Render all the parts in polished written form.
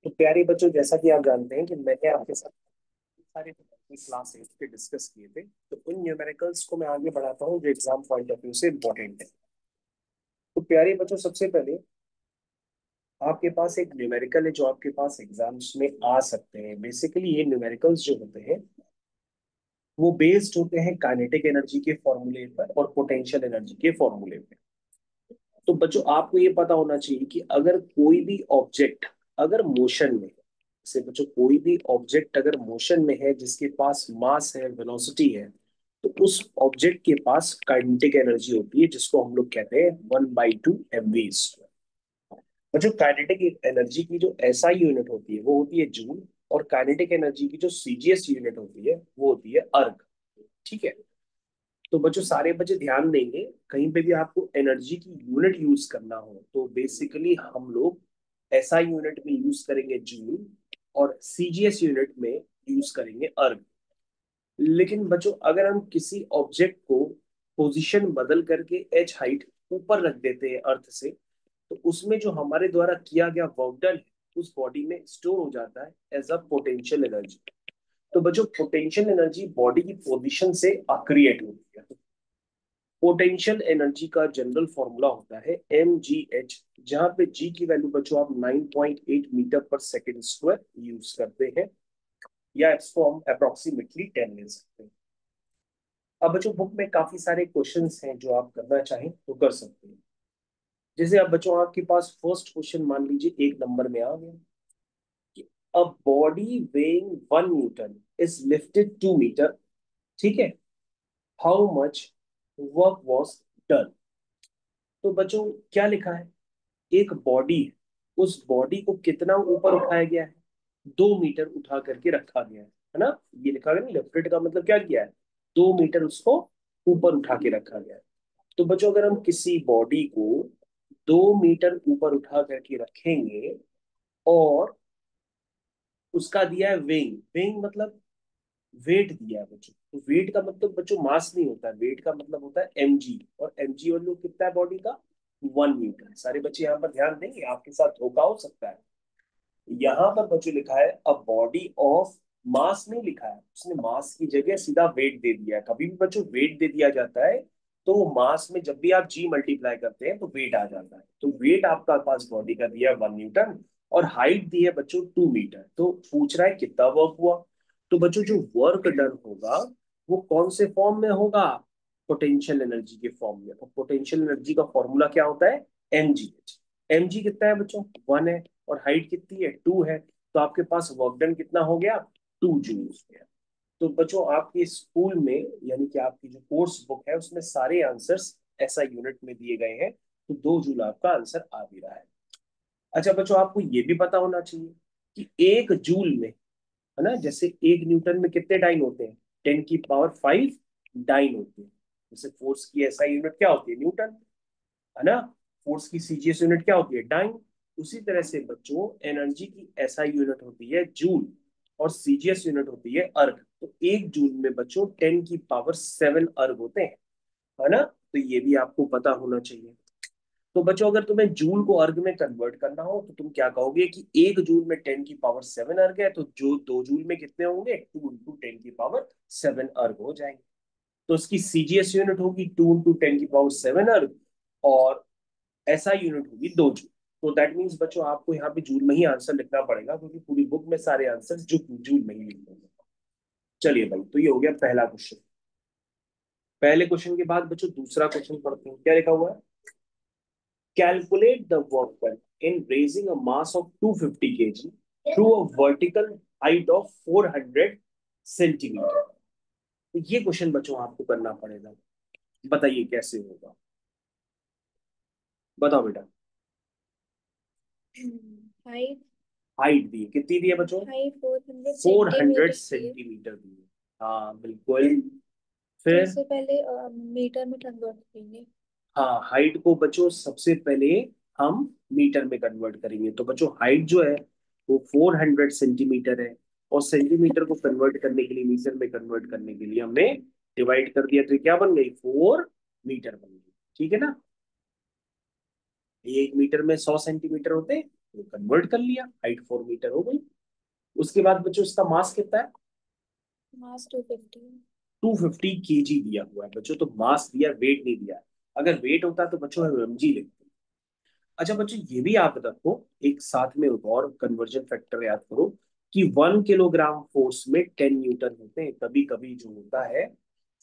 तो प्यारे बच्चों, जैसा कि आप जानते हैं कि मैंने आपके साथ सारे क्लास 8 के डिस्कस किए थे, तो उन न्यूमेरिकल्स को मैं आगे बढ़ाता हूँ जो एग्जाम पॉइंट ऑफ व्यू से इम्पोर्टेंट है। तो प्यारे बच्चों, सबसे पहले आपके पास एक न्यूमेरिकल है जो आपके पास एग्जाम्स में आ सकते हैं। बेसिकली ये न्यूमेरिकल्स जो होते हैं वो बेस्ड होते हैं काइनेटिक एनर्जी के फॉर्मूले पर और पोटेंशियल एनर्जी के फॉर्मूले पे। तो बच्चों, आपको ये पता होना चाहिए कि अगर कोई भी ऑब्जेक्ट अगर मोशन में है, जैसे बच्चों कोई भी ऑब्जेक्ट अगर मोशन में है जिसके पास मास है, वेलोसिटी है, तो उस ऑब्जेक्ट के पास काइनेटिक एनर्जी होती है जिसको हम लोग कहते हैं 1/2 mv²। बच्चों, काइनेटिक एनर्जी की जो एसआई यूनिट होती है वो होती है जूल, और काइनेटिक एनर्जी की जो सीजीएस यूनिट होती है वो होती है अर्ग। ठीक है। तो बच्चों, सारे बच्चे ध्यान देंगे, कहीं पे भी आपको एनर्जी की यूनिट यूज करना हो तो बेसिकली हम लोग एसआई यूनिट में यूज करेंगे जूल, और सीजीएस यूनिट में यूज करेंगे अर्ग। लेकिन बच्चों, अगर हम किसी ऑब्जेक्ट को पोजीशन बदल करके एच हाइट ऊपर रख देते हैं अर्थ से, तो उसमें जो हमारे द्वारा किया गया वर्क डन है उस बॉडी में स्टोर हो जाता है एज अ पोटेंशियल एनर्जी। तो बच्चों, पोटेंशियल एनर्जी बॉडी की पोजीशन से क्रिएट होती है। पोटेंशियल एनर्जी का जनरल फॉर्मूला होता है mgh, जहां पे g की वैल्यू बच्चों आप 9.8 मीटर पर सेकेंड स्क्वायर यूज करते हैं, या इसको हम अप्रोक्सीमेटली 10 ले सकते हैं। अब बच्चों, बुक में काफी सारे क्वेश्चंस हैं जो आप करना चाहें तो कर सकते हैं। जैसे अब बच्चों आपके पास फर्स्ट क्वेश्चन मान लीजिए 1 नंबर में आ गया कि a body weighing 1 newton is lifted 2 metre. ठीक है। How much work was done. तो बच्चों, क्या लिखा है? एक बॉडी है, उस बॉडी को कितना ऊपर उठाया गया है? 2 मीटर उठा करके रखा गया है ना। ये लिखा गया ना, लिफ्टेड का मतलब क्या किया है? 2 मीटर उसको ऊपर उठा के रखा गया है। तो बच्चों, अगर हम किसी बॉडी को 2 मीटर ऊपर उठा करके रखेंगे और उसका दिया है वेइंग, वेइंग मतलब वेट दिया है बच्चों। तो वेट का मतलब बच्चों मास नहीं होता है, वेट का मतलब होता है एमजी, और एमजी वैल्यू कितना है बॉडी का? 1 मीटर। सारे बच्चे यहाँ पर ध्यान देंगे, आपके साथ धोखा हो सकता है। यहाँ पर बच्चों लिखा है अ बॉडी ऑफ, मास नहीं लिखा है, उसने मास की जगह सीधा वेट दे दिया है। कभी भी बच्चों वेट दे दिया जाता है तो वो मास में जब भी आप जी मल्टीप्लाई करते हैं तो वेट आ जाता है। तो वेट आपका पास बॉडी का दिया 1 न्यूटन, और हाइट दी है बच्चों 2 मीटर। तो पूछ रहा है कितना वर्क हुआ। तो बच्चों, जो वर्क डन होगा वो कौन से फॉर्म में होगा? पोटेंशियल एनर्जी के फॉर्म में। और पोटेंशियल एनर्जी का फॉर्मूला क्या होता है? एमजीएच। एमजी कितना है बच्चों? 1 है, और हाइट कितनी है? 2 है। तो आपके पास वर्क डन कितना हो गया? 2 जूल हो गया। तो बच्चों, आपके स्कूल में यानी कि आपकी जो कोर्स बुक है उसमें सारे आंसर्स ऐसा यूनिट में दिए गए हैं, तो 2 जूल आपका आंसर आ भी रहा है। अच्छा बच्चों, आपको ये भी पता होना चाहिए कि 1 जूल में, है ना, जैसे 1 न्यूटन में कितने डाइन होते हैं? 10 की पावर 5 डाइन होते हैं। जैसे फोर्स की एसआई यूनिट क्या होती है? न्यूटन, है ना। फोर्स की सीजीएस यूनिट क्या होती है? डाइन। उसी तरह से बच्चों एनर्जी की एसआई यूनिट होती है जूल, और सीजीएस यूनिट होती है अर्ग। तो 1 जूल में बच्चों 10 की पावर 7 अर्ग होते हैं, है ना। तो ये भी आपको पता होना चाहिए। तो बच्चों, अगर तुम्हें जूल को अर्ग में कन्वर्ट करना हो तो तुम क्या कहोगे कि 1 जूल में 10 की पावर 7 अर्ग है, तो जो 2 जूल में कितने होंगे? 2 इंटू 10 की पावर 7 अर्ग हो जाएंगे। तो उसकी सीजीएस यूनिट होगी 2 इंटू 10 की पावर 7 अर्ग, और ऐसा यूनिट होगी 2 जूल। तो दैट मीन्स बच्चों आपको यहाँ पे जूल में ही आंसर लिखना पड़ेगा, क्योंकि पूरी बुक में सारे आंसर जूल में ही लिखने हैं। चलिए भाई, तो ये हो गया पहला क्वेश्चन। पहले क्वेश्चन के बाद बच्चों दूसरा क्वेश्चन पढ़ते हैं। क्या लिखा हुआ है? Calculate the work done in raising a mass of 250 kg through a vertical height of 400 centimetre. तो ये क्वेश्चन बच्चों आपको करना पड़ेगा। बताइए कैसे होगा? बताओ बेटा। हाइट हाइट दी है, कितनी दी है बच्चों? हाइट 400 400 सेंटीमीटर की है। सेंटीमीटर दी है। हाँ बिल्कुल। तो फिर इसे पहले मीटर में कन्वर्ट करेंगे। हाँ, हाइट को बच्चों सबसे पहले हम मीटर में कन्वर्ट करेंगे। तो बच्चों हाइट जो है वो 400 सेंटीमीटर है, और सेंटीमीटर को कन्वर्ट करने के लिए, मीटर में कन्वर्ट करने के लिए हमने डिवाइड कर दिया, तो ये क्या बन गई? 4 मीटर बन गई। ठीक है ना। 1 मीटर में 100 सेंटीमीटर होते हैं, तो कन्वर्ट कर लिया, हाइट 4 मीटर हो गई। उसके बाद बच्चों इसका मास कितना है? मास 250। 250 kg दिया हुआ है बच्चों, तो मास दिया, वेट नहीं दिया। अगर वेट होता तो बच्चों हम mg लिखते। अच्छा बच्चों ये भी याद रखो, एक साथ में एक और कन्वर्जन फैक्टर याद करो, कि 1 किलोग्राम फोर्स में 10 न्यूटन होते हैं। कभी कभी जो होता है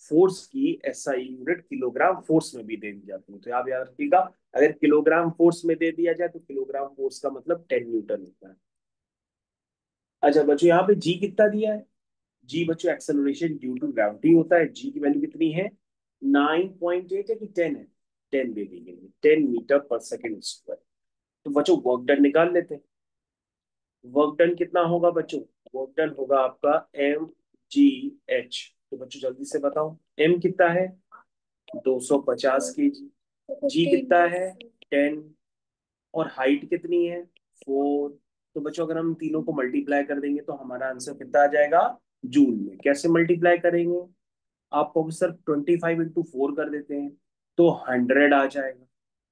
फोर्स की एसआई यूनिट किलोग्राम फोर्स में भी दे दी जाती है, तो आप याद रखिएगा, अगर किलोग्राम फोर्स में दे दिया जाए तो किलोग्राम फोर्स का मतलब 10 न्यूटन होता है। अच्छा बच्चों यहाँ पे जी कितना दिया है? जी बच्चों एक्सेलरेशन ड्यू टू ग्रेविटी होता है, जी की वैल्यू कितनी है? 9.8 है कि 10 है? 10 दे दी गई है, 10 मीटर पर सेकेंड स्क्वायर। तो बच्चों वर्क डन निकाल लेते हैं। वर्क डन कितना होगा बच्चों? वर्क डन होगा आपका mgh। तो बच्चों जल्दी से बताओ, m कितना है? 250 kg। तो जी 50 कितना इंटू है? 10। और हाइट कितनी है? 4। तो बच्चों अगर हम तीनों को मल्टीप्लाई कर देंगे तो हमारा आंसर कितना आ जाएगा? जूल में। कैसे मल्टीप्लाई करेंगे? आप कहोगे सर 25 इंटू 4 कर देते हैं तो 100 आ जाएगा।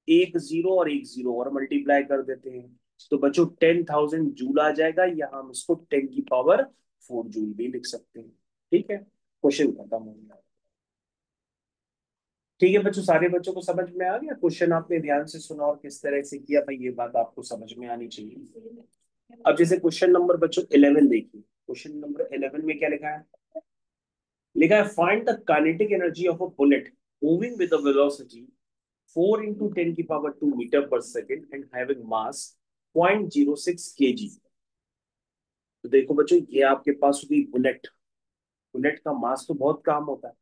एक जीरो और एक जीरो और मल्टीप्लाई कर देते हैं तो बच्चों 10,000 जूल आ जाएगा, या हम इसको 10 की पावर 4 जूल भी लिख सकते हैं। ठीक है, क्वेश्चन खत्म हो गया। ठीक है बच्चों, सारे बच्चों को समझ में आ गया? क्वेश्चन आपने ध्यान से सुना और किस तरह से किया भाई, ये बात आपको समझ में आनी चाहिए। अब जैसे क्वेश्चन नंबर बच्चों 11 देखिए, क्वेश्चन नंबर 11 में क्या लिखा है? लिखा है find the kinetic energy of a bullet moving with the velocity 4 into 10 की पावर 2 मीटर पर second and having mass 0.06 kg। तो देखो बच्चों ये आपके पास होगी बुलेट। बुलेट का मास तो बहुत कम होता है,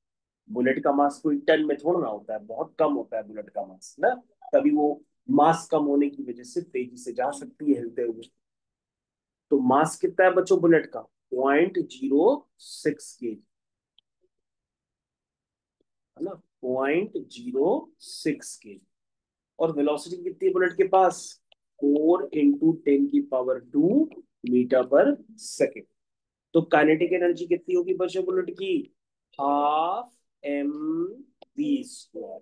बुलेट का मास कोई टन में थोड़ा ना होता है, बहुत कम होता है बुलेट का मास ना। तभी वो मास कम होने की वजह से तेजी से जा सकती है हिलते हुए। तो मास कितना है बच्चों बुलेट का? 0.06 kg, है ना, 0.06 kg। और वेलोसिटी कितनी है बुलेट के पास? 4 into 10 की पावर 2 मीटर पर सेकेंड। तो काइनेटिक एनर्जी कितनी होगी बच्चों बुलेट की? Half mv square.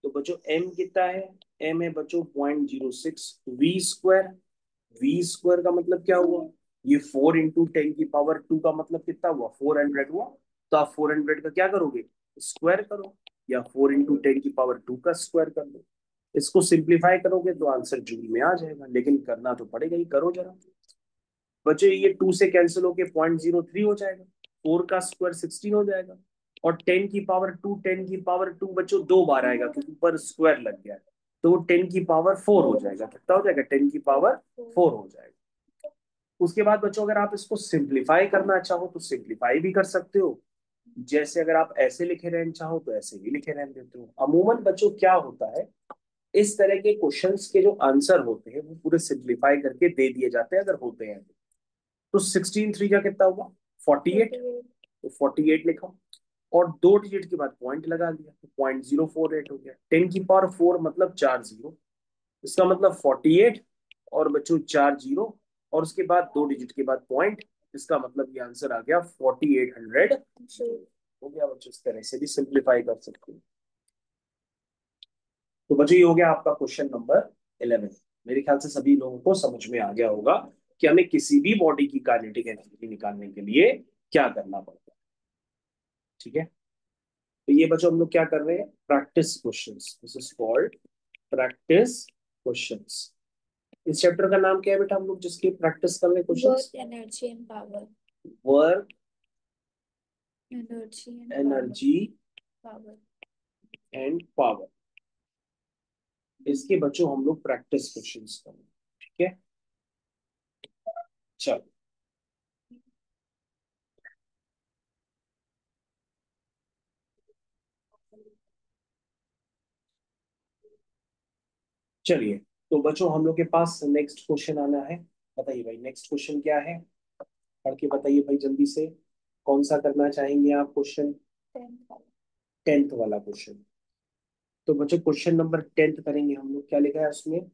तो बच्चों m कितना है? m है बच्चों 0.06 v स्क्वायर। वी स्क्वायर का मतलब क्या हुआ? ये 4 into 10 की पावर 2 का मतलब कितना हुआ? 400 हुआ। तो आप 400 का क्या करोगे? स्क्वायर करो, या 4 into 10 की पावर 2 का स्क्वायर कर दो। इसको सिंप्लीफाई करोगे तो आंसर जूल में आ जाएगा, लेकिन करना तो पड़ेगा ही, करो जरा। बच्चे ये 2 से कैंसिल होके 0.03 हो जाएगा, 4 का स्क्वायर 16 हो जाएगा, और 10 की पावर 2, 10 की पावर 2 बच्चों 2 बार आएगा क्योंकि ऊपर स्क्वायर लग गया है। तो वो 10 की पावर 4 हो जाएगा। कितना हो जाएगा? 10 की पावर 4 हो जाएगा। उसके बाद बच्चों अगर आप इसको सिंप्लीफाई करना चाहो तो सिंप्लीफाई भी कर सकते हो। जैसे अगर आप ऐसे लिखे रहना चाहो तो ऐसे भी लिखे रहने देते हो। अमूमन बच्चों क्या होता है, इस तरह के क्वेश्चंस के जो आंसर होते हैं वो पूरे सिंप्लीफाई करके दे दिए जाते हैं अगर होते हैं। तो 16 3 का कितना हुआ? 48। 48। तो 48 लिखा, और 2 डिजिट के बाद पॉइंट लगा दिया तो 0.048 हो गया। 10 की पावर 4 मतलब 4 जीरो, इसका मतलब 48, और बच्चों 4 जीरो, और उसके बाद 2 डिजिट के बाद पॉइंट, इसका मतलब ये आंसर आ गया 4800 हो गया बच्चों। इस तरह से भी सिंप्लीफाई कर सकते हैं। तो बच्चों ये हो गया आपका क्वेश्चन नंबर 11। मेरे ख्याल से सभी लोगों को समझ में आ गया होगा कि हमें किसी भी बॉडी की काइनेटिक एनर्जी निकालने के लिए क्या करना पड़ता है। ठीक है, तो ये बच्चों हम लोग क्या कर रहे हैं? Practice questions, this is called practice questions. इस चैप्टर का नाम क्या है बेटा हम लोग जिसकी प्रैक्टिस कर रहे हैं questions? Work energy and power. Work energy and power. Energy power. And power. इसके बच्चों हम लोग प्रैक्टिस क्वेश्चंस कर रहे हैं। ठीक है, चलो। चलिए, तो बच्चों हम लोग के पास नेक्स्ट क्वेश्चन आना है। बताइए भाई नेक्स्ट क्वेश्चन क्या है? पढ़ के बताइए भाई जल्दी से। कौन सा करना चाहेंगे आप क्वेश्चन? 10th वाला। 10th वाला क्वेश्चन। तो बच्चों क्वेश्चन नंबर 10th करेंगे हम लोग। क्या लिखा है उसमें?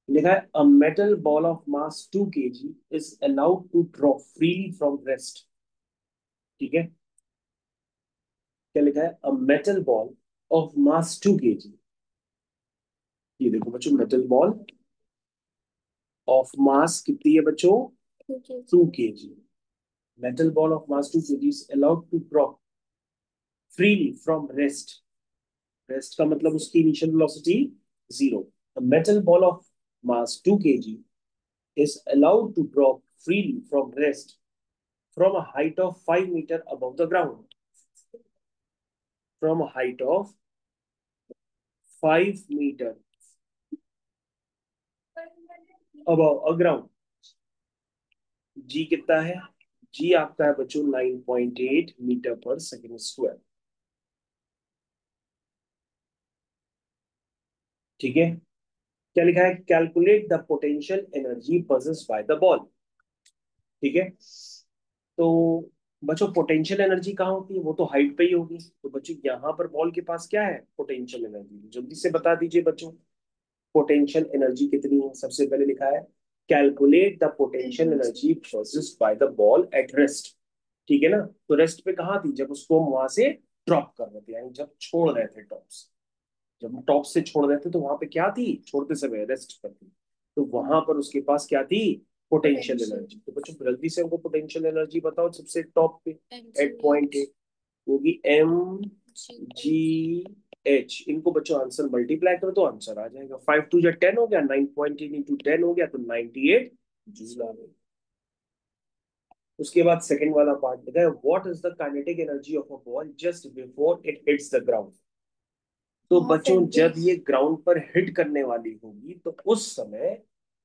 लिखा है a metal ball of mass 2 kg is allowed to drop freely from rest. ठीक है, क्या लिखा है? A metal ball of mass 2 kg ये देखो बच्चों, मेटल बॉल ऑफ मास कितनी है बच्चों? 2 kg। 2 kg। Metal ball of mass 2 kg is allowed to drop freely from rest. Rest का मतलब उसकी initial velocity 0। A metal ball of mass 2 kg is allowed to drop freely from rest from a height of 5 meter above the ground. From a height of 5 meter above a ground. जी कितना है? जी आपका है बच्चों 9.8 metre पर second square. ठीक है। क्या लिखा है? Calculate the potential energy possessed by the ball. ठीक है। तो बच्चों पोटेंशियल एनर्जी कहाँ होती है? वो तो हाइट पे ही होगी। तो बच्चों यहाँ पर बॉल के पास क्या है? Potential energy. जल्दी से बता दीजिए बच्चों, पोटेंशियल एनर्जी कितनी है? सबसे पहले लिखा है calculate the potential energy produced by the ball at rest. ठीक है ना। तो रेस्ट पे कहाँ थी? जब उसको हम वहां से ड्रॉप कर रहे थे, यानी जब छोड़ रहे थे टॉप से। जब हम टॉप से छोड़ रहे थे तो वहां पे क्या थी? छोड़ते समय रेस्ट पर थी। तो वहां पर उसके पास क्या थी? Potential potential. एनर्जी। तो बच्चों जल्दी से हमको पोटेंशियल एनर्जी बताओ, सबसे टॉप पे mg एट पॉइंट ए होगी एम g जी एच। इनको बच्चों आंसर मल्टीप्लाई कर दो, आंसर आ जाएगा। 5 2 10 हो गया, 9.8 इंटू 10 हो गया, तो 98 जूल आ गई। उसके बाद सेकंड वाला पार्ट लिखा है what is the kinetic energy of a ball just before it hits the ground. तो हाफ बच्चों एम जब ये ग्राउंड पर हिट करने वाली होगी तो उस समय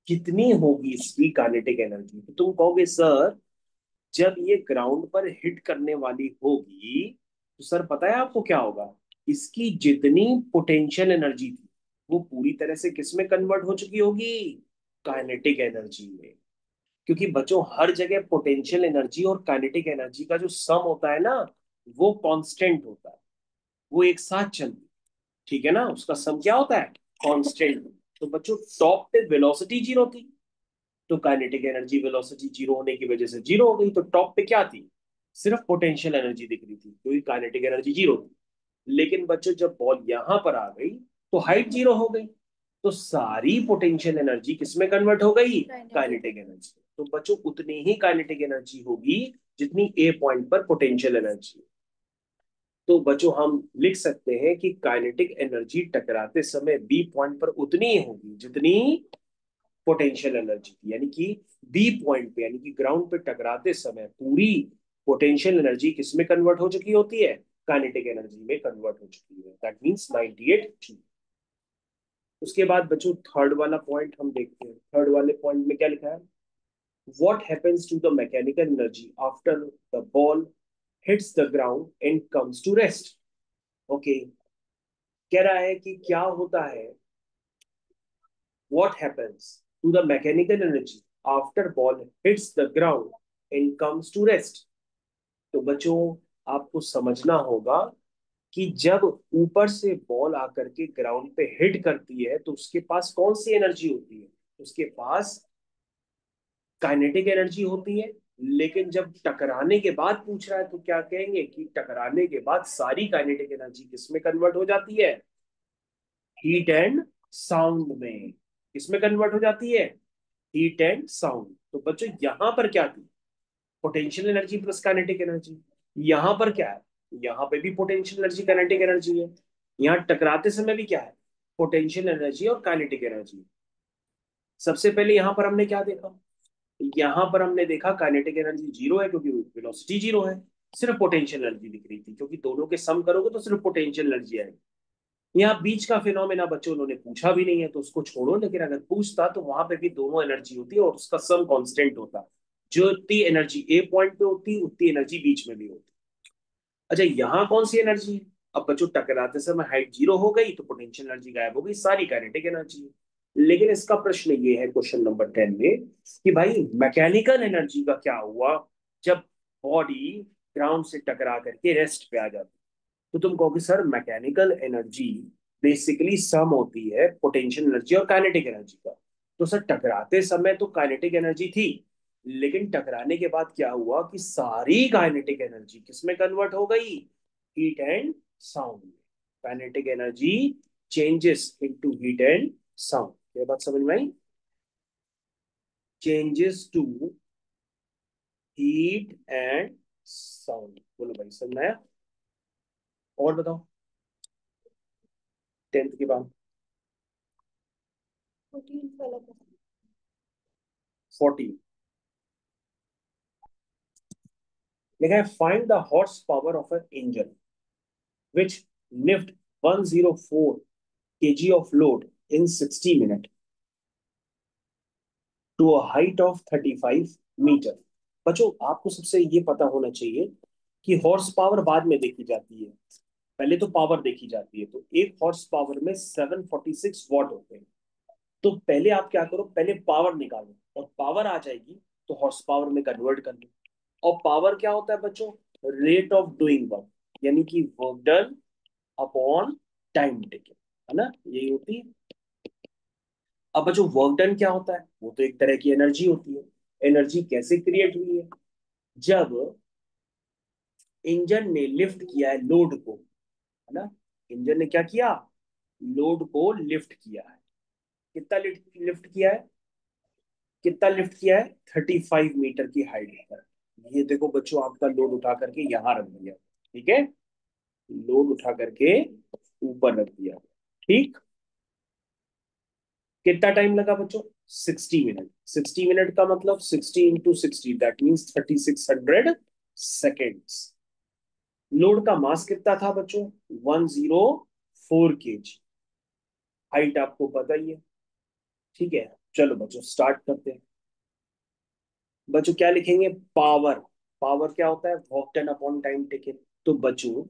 कितनी होगी इसकी काइनेटिक एनर्जी? तो तुम कहोगे सर जब ये ग्राउंड पर हिट करने वाली होगी तो सर पता है आपको क्या होगा? इसकी जितनी पोटेंशियल एनर्जी थी वो पूरी तरह से किस में कन्वर्ट हो चुकी होगी? काइनेटिक एनर्जी में। क्योंकि बच्चों हर जगह पोटेंशियल एनर्जी और काइनेटिक एनर्जी का जो सम होता है ना, वो कांस्टेंट होता है, वो एक साथ चलती है। ठीक है ना। उसका सम क्या होता है? कांस्टेंट। तो बच्चों टॉप पे वेलोसिटी जीरो थी, तो काइनेटिक एनर्जी वेलोसिटी जीरो होने की वजह से जीरो हो गई। तो टॉप पे क्या थी? सिर्फ पोटेंशियल एनर्जी दिख रही थी क्योंकि काइनेटिक एनर्जी जीरो थी। लेकिन बच्चों जब बॉल यहां पर आ गई तो हाइट जीरो हो गई, तो सारी पोटेंशियल एनर्जी किसमें कन्वर्ट हो गई? काइनेटिक। Kinetic energy. तो बच्चों उतनी ही काइनेटिक एनर्जी होगी जितनी ए पॉइंट पर पोटेंशियल एनर्जी। तो बच्चों हम लिख सकते हैं कि काइनेटिक एनर्जी टकराते समय बी पॉइंट पर उतनी ही होगी जितनी पोटेंशियल एनर्जी थी। यानी कि बी पॉइंट पे, यानी कि ग्राउंड पे टकराते समय पूरी पोटेंशियल एनर्जी किसमें कन्वर्ट हो चुकी होती है? काइनेटिक एनर्जी में कन्वर्ट हो चुकी है। That means 98 joule. उसके बाद बच्चों थर्ड वाला पॉइंट हम देखते हैं। थर्ड वाले पॉइंट में क्या लिखा है? What happens to the mechanical energy after the ball hits the ground and comes to rest. Okay. कह रहा है कि क्या होता है, what happens to the mechanical energy after ball hits the ground and comes to rest। तो बच्चों आपको समझना होगा कि जब ऊपर से बॉल आकर के ग्राउंड पे हिट करती है तो उसके पास कौन सी एनर्जी होती है? उसके पास काइनेटिक एनर्जी होती है। लेकिन जब टकराने के बाद पूछ रहा है तो क्या कहेंगे कि टकराने के बाद सारी काइनेटिक एनर्जी किसमें कन्वर्ट हो जाती है? हीट एंड साउंड में। किसमें कन्वर्ट हो जाती है? Heat and sound. तो बच्चों यहां पर क्या थी? Potential energy plus kinetic energy. यहां पर क्या है? यहां पे भी पोटेंशियल एनर्जी काइनेटिक एनर्जी है। यहां टकराते समय भी क्या है? पोटेंशियल एनर्जी और काइनेटिक एनर्जी। सबसे पहले यहां पर हमने क्या देखा? यहां पर हमने देखा काइनेटिक एनर्जी जीरो है क्योंकि वेलोसिटी जीरो है। सिर्फ पोटेंशियल एनर्जी दिख रही थी क्योंकि दोनों के सम करोगे तो सिर्फ पोटेंशियल एनर्जी आएगी। यहाँ बीच का फिनोमेना बच्चों उन्होंने पूछा भी नहीं है तो उसको छोड़ो। लेकिन अगर पूछता तो वहां पे भी दोनों एनर्जी होती है और उसका सम कांस्टेंट होता। जो उतनी एनर्जी ए पॉइंट पे होती उतनी एनर्जी बीच में भी होती। अच्छा यहाँ कौन सी एनर्जी? अब बच्चों टकराते समय हाइट जीरो हो गई तो पोटेंशियल एनर्जी गायब हो गई, सारी काइनेटिक एनर्जी। लेकिन इसका प्रश्न ये है क्वेश्चन नंबर 10 में कि भाई मैकेनिकल एनर्जी का क्या हुआ जब बॉडी ग्राउंड से टकरा करके रेस्ट पे आ जाती? तो तुम कहोगे sir mechanical energy basically some होती है पोटेंशियल एनर्जी और काइनेटिक एनर्जी का। तो सर टकराते समय तो काइनेटिक एनर्जी थी, लेकिन टकराने के बाद क्या हुआ कि सारी काइनेटिक एनर्जी किसमें कन्वर्ट हो गई? हीट एंड साउंड में। Kinetic energy changes into heat and sound. ये बात समझ में आई? Changes to heat and sound. बोलो भाई, समझ में आया? और बताओ, 10th की बात। 14 वाला था। 14 लिखा है, find the horse power of an engine which lift 104 kg of load in 60 minutes to a height of 35 metre. बच्चों, आपको सबसे ये पता होना चाहिए कि हॉर्स पावर बाद में देखी जाती है, पहले तो पावर देखी जाती है। तो एक हॉर्स पावर में 746 वॉट होते हैं। तो पहले आप क्या करो, पहले पावर निकालो, और पावर आ जाएगी तो हॉर्स पावर में कन्वर्ट कर लो। और पावर क्या होता है बच्चों? रेट ऑफ डूइंग वर्क, यानी कि work done upon time taken, है ना, यही होती है। अब जो वर्क डन क्या होता है, वो तो एक तरह की एनर्जी होती है। एनर्जी कैसे क्रिएट हुई है? जब इंजन ने लिफ्ट किया है लोड को, है ना, इंजन ने क्या किया, लोड को लिफ्ट किया है। कितना लिफ्ट लिफ्ट किया है? कितना लिफ्ट किया है? 35 मीटर की हाइट पर। ये देखो बच्चों, आपका लोड उठा करके यहां रख दिया, ठीक है, लोड उठा करके ऊपर रख दिया, ठीक। कितना टाइम लगा बच्चों? 60 मिनट। 60 मिनट का मतलब 60 × 60, दैट मीन्स 3600 सेकेंड्स। लोड का मास कितना था बच्चों? 104 kg। हाइट आपको पता ही है, ठीक है। चलो बच्चों, स्टार्ट करते हैं। बच्चों क्या लिखेंगे? पावर। पावर क्या होता है? Work done upon time taken. तो बच्चों,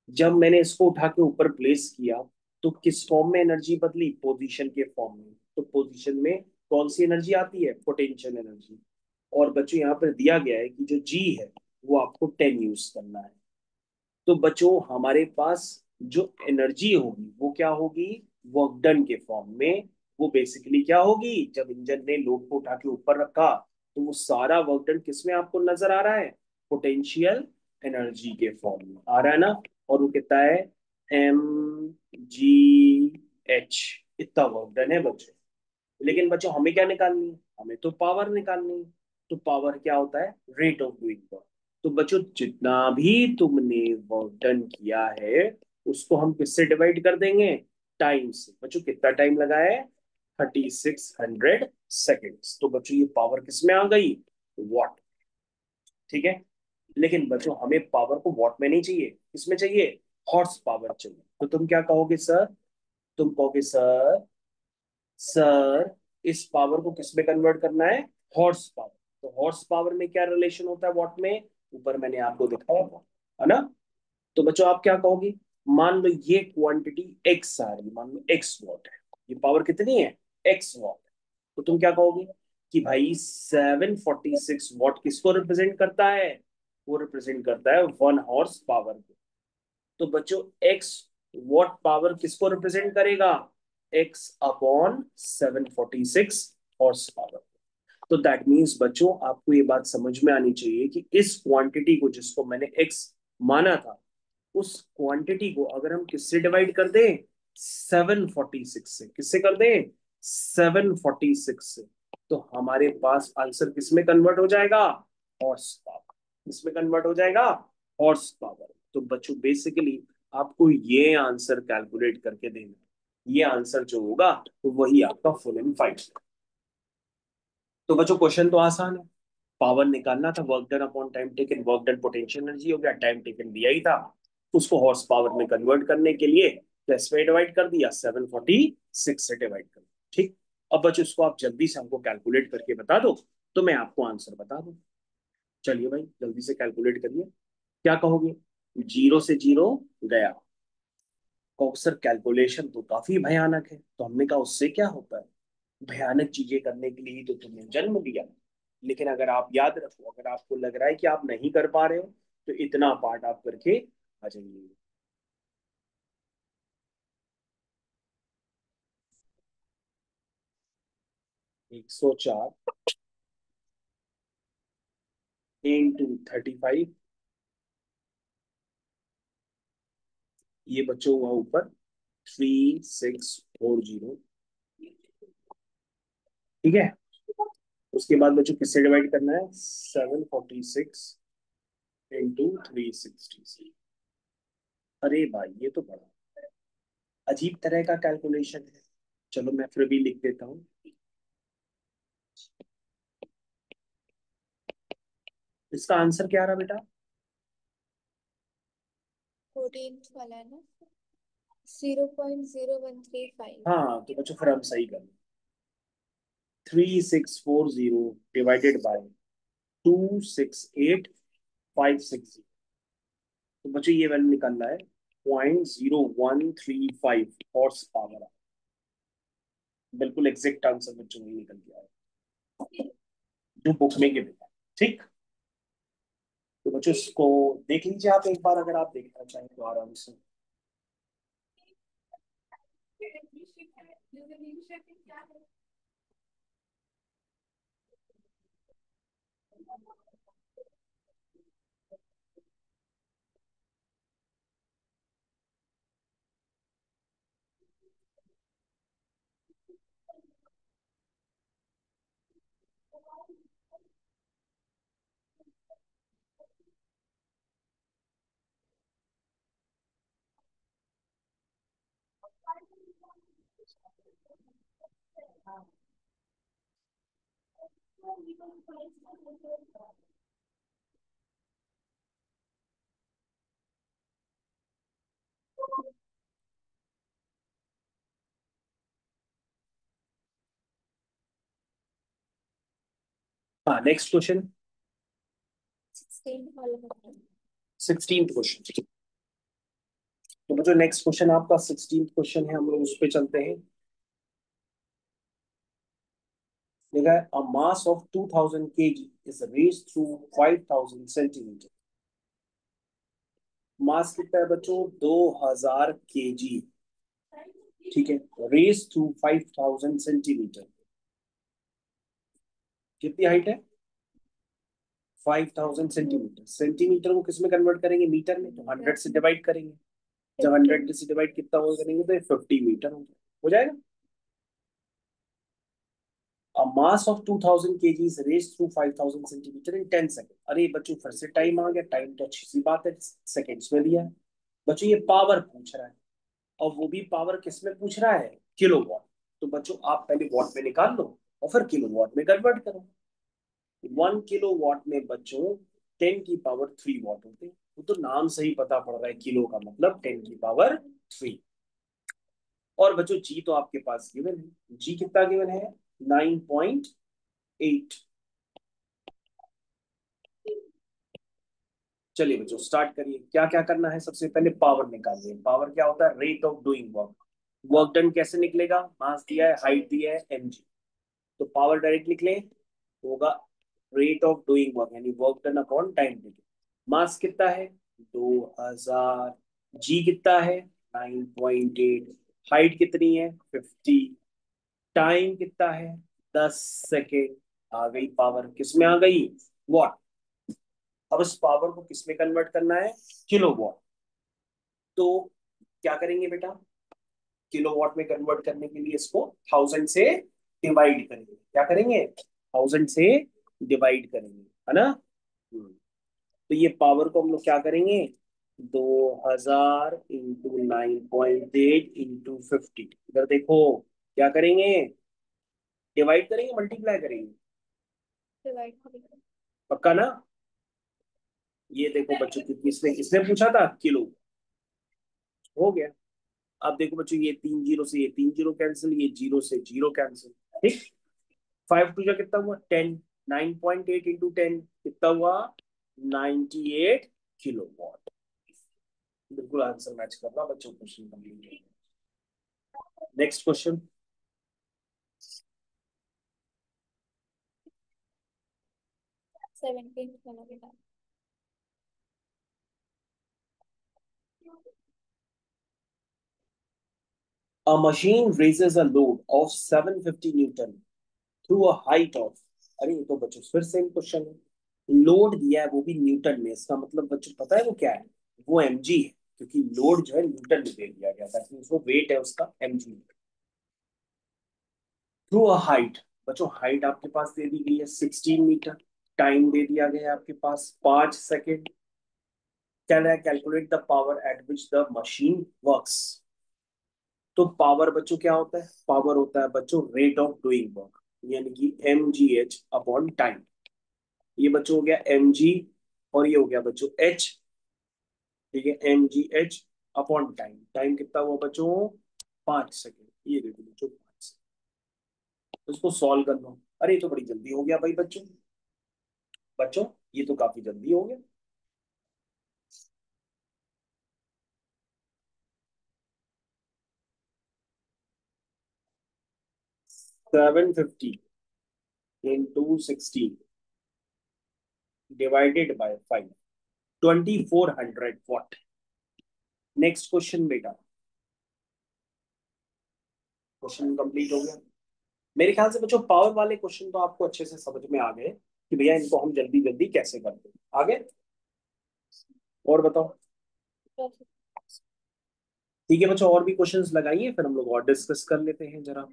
जब मैंने इसको उठा के ऊपर प्लेस किया, तो किस फॉर्म में एनर्जी बदली? पोजीशन के फॉर्म में। तो पोजीशन में कौन सी एनर्जी आती है? Potential energy. और बच्चों यहाँ पर दिया गया है कि जो जी है वो आपको 10 यूज करना है। तो बच्चों, हमारे पास जो एनर्जी होगी वो क्या होगी? वर्क डन के फॉर्म में। वो बेसिकली क्या होगी? जब इंजन ने लोड को उठा के ऊपर रखा, तो वो सारा वर्क डन किस में आपको नजर आ रहा है? पोटेंशियल एनर्जी के फॉर्म में आ रहा है ना। और वो कितना है? mgh। इतना वर्क डन है बच्चों। लेकिन बच्चों, हमें क्या निकालनी है? हमें तो पावर निकालनी है। तो पावर क्या होता है? Rate of doing work. तो बच्चों, जितना भी तुमने वर्क डन किया है, उसको हम किससे डिवाइड कर देंगे? टाइम से। बच्चों, कितना टाइम लगा है? 3600 सेकेंड्स। तो बच्चों, ये पावर किस में आ गई? वॉट। ठीक है। लेकिन बच्चों, हमें पावर को वॉट में नहीं चाहिए, किसमें चाहिए? हॉर्स पावर चाहिए। तो तुम क्या कहोगे सर? तुम कहोगे सर, सर इस पावर को किस में कन्वर्ट करना है? Horse power. तो हॉर्स पावर में क्या रिलेशन होता है वॉट में? ऊपर मैंने आपको दिखाया था, है ना। तो बच्चों, आप क्या कहोगे? मान लो ये क्वांटिटी एक्स आ रही है, मान लो एक्स वॉट है। ये पावर कितनी है? X what. तो तुम क्या कहोगे कि भाई 746 वॉट किसको रिप्रेजेंट करता है? वो रिप्रेजेंट करता है 1 हॉर्स पावर को। तो बच्चों, एक्स वॉट पावर किसको रिप्रेजेंट करेगा? X upon 746 horse power. तो दैट मीन्स बच्चों, आपको ये बात समझ में आनी चाहिए कि इस क्वांटिटी को, जिसको मैंने एक्स माना था, उस क्वांटिटी को अगर हम किससे डिवाइड कर दें? 746 से। किससे कर दें? 746 से। तो हमारे पास आंसर किसमें कन्वर्ट हो जाएगा? Horse power. किसमें कन्वर्ट हो जाएगा? Horse power. तो बच्चों, बेसिकली आपको ये आंसर कैलकुलेट करके देना। ये आंसर जो होगा तो वही आपका फुल एंड फाइनल। तो बच्चों, क्वेश्चन तो आसान है। पावर निकालना था, work done upon time taken. Work done potential energy हो गया, टाइम टेकन दिया ही था, उसको हॉर्स पावर में कन्वर्ट करने के लिए प्लस में डिवाइड कर दिया, 746 से डिवाइड कर दिया, ठीक। अब बच्चों, इसको आप जल्दी से हमको कैलकुलेट करके बता दो, तो मैं आपको आंसर बता दूं। चलिए भाई, जल्दी से कैलकुलेट करिए। क्या कहोगे? जीरो से जीरो गया। कहो सर, कैलकुलेशन तो काफी भयानक है। तो हमने कहा, उससे क्या होता है? भयानक चीजें करने के लिए ही तो तुमने जन्म लिया। लेकिन अगर आप याद रखो, अगर आपको लग रहा है कि आप नहीं कर पा रहे हो, तो इतना पार्ट आप करके आ जाइए। 104 × 35। ये बच्चों हुआ ऊपर 3640। ठीक है। उसके बाद बच्चों किससे डिवाइड करना है, 746 इंटू 360। अरे भाई ये तो बड़ा अजीब तरह का कैलकुलेशन है। चलो मैं फिर भी लिख देता हूँ। इसका आंसर क्या रहा बेटा? 14th वाला है ना, 0.0135। हाँ तो बच्चों फिर हम सही कर, 3640 डिवाइडेड बाय 268,560। तो बच्चों ये वैल्यू निकलना है 0.0135 हॉर्स पावर। बिल्कुल एग्जैक्ट आंसर बच्चों में निकल गया है जो बुक में गिवन है। ठीक। तो बच्चों इसको देख लीजिए आप एक बार, अगर आप देखना चाहें तो आराम से। हाँ नेक्स्ट क्वेश्चन। 16th वाला बताओ। 16th question. तो बच्चों नेक्स्ट क्वेश्चन आपका 16th क्वेश्चन है, हम लोग उस पे चलते हैं। देखा है, a mass of 2000 kg is raised through 5000 centimetre. Mass कितना है बच्चों, 2000 केजी। ठीक है, रेस थ्रू 5000 सेंटीमीटर। कितनी हाइट है, 5000 सेंटीमीटर। सेंटीमीटर को किस में कन्वर्ट करेंगे, मीटर में, तो 100 से डिवाइड करेंगे। जब 100 से डिवाइड कितना हो करेंगे तो 50 मीटर हो जाएगा। A mass of 2000 kg is raised through 5000 centimeter in 10 seconds। अरे बच्चों फिर से टाइम आ गया, टाइम तो अच्छी सी बात है, सेकंड्स में दिया है। बच्चों ये पावर पूछ रहा है, और वो भी पावर किस में पूछ रहा है, किलोवाट। तो बच्चों आप पहले वॉट में निकाल लो और फिर किलोवाट में कन्वर्ट करो। 1 किलोवाट में बच्चों 10 की पावर 3 वॉट होते हैं। वो तो नाम से ही पता पड़ रहा है, किलो का मतलब 10 की पावर 3। और बच्चों जी तो आपके पास गिवन है, जी कितना गिवन है, 9.8। चलिए बच्चों स्टार्ट करिए, क्या क्या करना है। सबसे पहले पावर निकालिए। पावर क्या होता है, rate of doing work. Work done कैसे निकलेगा, मास दिया है, हाइट दिया है, एमजी। तो पावर डायरेक्ट लिख लें, तो होगा रेट ऑफ डूइंग वर्क यानी work done upon time taken. Mass कितना है, 2000। जी कितना है, 9.8। हाइट कितनी है, 50। टाइम कितना है, 10 सेकेंड। आ गई पावर, किस में आ गई, वॉट। अब इस पावर को किस में कन्वर्ट करना है, किलो वॉट। तो क्या करेंगे बेटा, किलो वॉट में कन्वर्ट करने के लिए इसको 1000 से डिवाइड करेंगे। क्या करेंगे, 1000 से डिवाइड करेंगे, है ना। तो ये पावर को हम लोग क्या करेंगे, 2000 इंटू 9.8 इंटू 50। इधर देखो, क्या करेंगे, डिवाइड करेंगे मल्टीप्लाई करेंगे, डिवाइड करेंगे। पक्का ना। ये देखो बच्चों, किसने किसने पूछा था, किलो। हो गया। अब देखो बच्चों, ये 3 जीरो से ये 3 जीरो कैंसिल, ये जीरो से जीरो कैंसिल। ठीक। 5 टू जा कितना हुआ, 10। 9.8 इंटू 10 कितना हुआ, 98 किलो वॉट। बिल्कुल आंसर मैच कर रहा बच्चों, question complete. Next question. 17th वाला बताओ। A machine raises a load of 750 Newton through a height of। अरे ये तो बच्चों फिर सेम क्वेश्चन है, लोड दिया है वो भी न्यूटन में। इसका मतलब बच्चों पता है वो क्या है, वो एमजी है, क्योंकि लोड जो है न्यूटन में दे दिया गया था, वो वेट है उसका एमजी। थ्रू अ हाइट, बच्चों हाइट आपके पास दे दी गई है 16 मीटर, टाइम दे दिया गया है आपके पास 5 second. Can I calculate the power eight which the machine works. तो पावर बच्चों क्या होता है, पावर होता है बच्चों रेट ऑफ डूइंग वर्क, यानी कि mgh अपॉन टाइम। ये बच्चों हो गया mg, और ये हो गया बच्चों h। ठीक है, mgh अपॉन टाइम, टाइम कितना हुआ बच्चों, 5 सेकेंड। ये देखो बच्चों 5 सेकेंड। तो इसको सॉल्व कर लो। अरे ये तो बड़ी जल्दी हो गया भाई बच्चों, बच्चों ये तो काफी जल्दी हो गया। 750 into 16 divided by 5, 2400 what. Next question बेटा, क्वेश्चन कंप्लीट हो गया। मेरे ख्याल से बच्चों पावर वाले क्वेश्चन तो आपको अच्छे से समझ में आ गए कि भैया इनको हम जल्दी जल्दी कैसे करते हैं। आगे और बताओ। ठीक है बच्चों, और भी क्वेश्चंस लगाइए, फिर हम लोग और डिस्कस कर लेते हैं जरा।